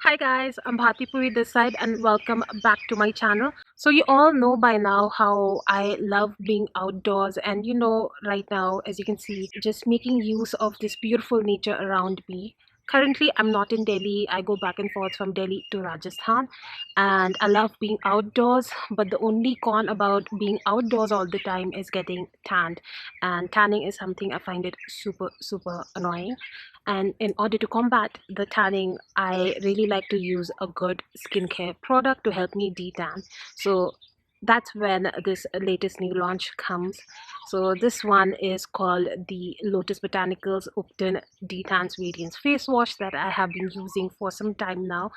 Hi guys, I'm Bharti Puri this side and welcome back to my channel. So you all know by now how I love being outdoors, and right now, as you can see, just making use of this beautiful nature around me. Currently I'm not in Delhi. I go back and forth from Delhi to Rajasthan, and I love being outdoors, but the only con about being outdoors all the time is getting tanned, and tanning is something I find it super annoying. And in order to combat the tanning, I really like to use a good skincare product to help me detan. So that's when this latest new launch comes. So this one is called the Lotus Botanicals Upton Detans Radiance face wash that I have been using for some time now.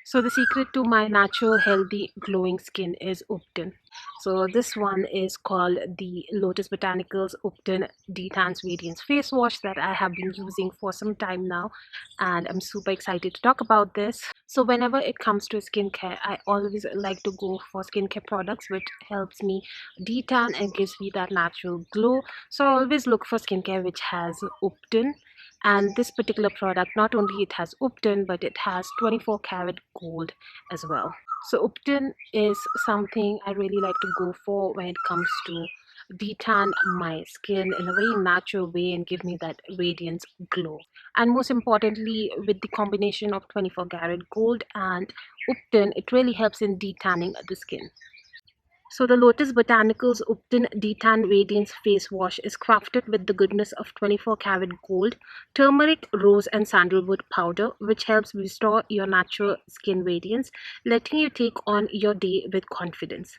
So the secret to my natural, healthy, glowing skin is Upton. So this one is called the Lotus Botanicals Upton Detans Radiance face wash that I have been using for some time now, and I'm super excited to talk about this. So whenever it comes to skincare, I always like to go for skincare products which helps me detan and gives me that natural glow. So I always look for skincare which has Upton, and this particular product, not only it has Upton, but it has 24 karat gold as well. So Upton is something I really like to go for when it comes to detan my skin in a very natural way and give me that radiance glow. And most importantly, with the combination of 24 karat gold and Upton, it really helps in detanning the skin. So the Lotus Botanicals Upton Detan Radiance Face Wash is crafted with the goodness of 24 karat gold, turmeric, rose and sandalwood powder, which helps restore your natural skin radiance, letting you take on your day with confidence.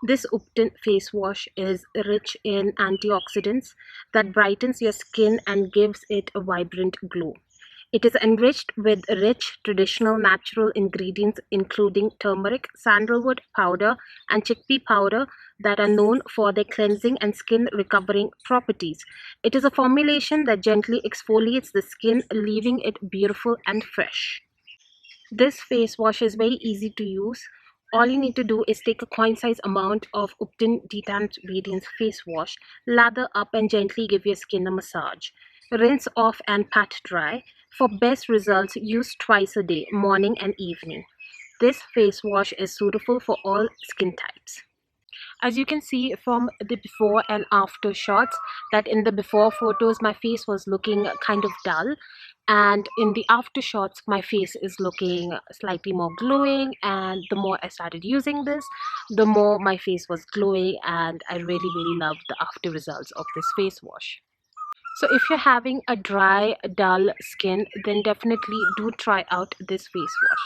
This Upton face wash is rich in antioxidants that brightens your skin and gives it a vibrant glow. It is enriched with rich traditional natural ingredients including turmeric, sandalwood powder, and chickpea powder that are known for their cleansing and skin recovering properties. It is a formulation that gently exfoliates the skin, leaving it beautiful and fresh. This face wash is very easy to use. All you need to do is take a coin-size amount of Upton Detan Radiance face wash, lather up and gently give your skin a massage. Rinse off and pat dry. For best results, use twice a day, morning and evening. This face wash is suitable for all skin types. As you can see from the before and after shots, that in the before photos my face was looking kind of dull, and in the after shots my face is looking slightly more glowing, and the more I started using this, the more my face was glowing, and I really love the after results of this face wash. So if you're having a dry, dull skin, then definitely do try out this face wash.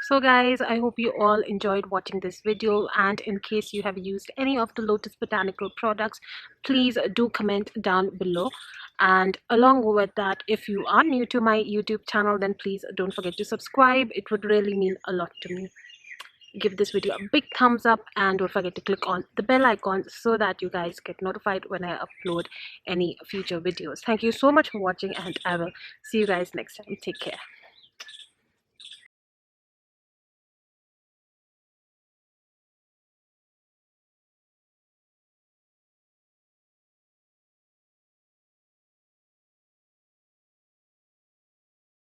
So guys, I hope you all enjoyed watching this video, and in case you have used any of the Lotus Botanical products, please do comment down below. And along with that, if you are new to my YouTube channel, then please don't forget to subscribe. It would really mean a lot to me. Give this video a big thumbs up and don't forget to click on the bell icon so that you guys get notified when I upload any future videos. Thank you so much for watching, and I will see you guys next time. Take care.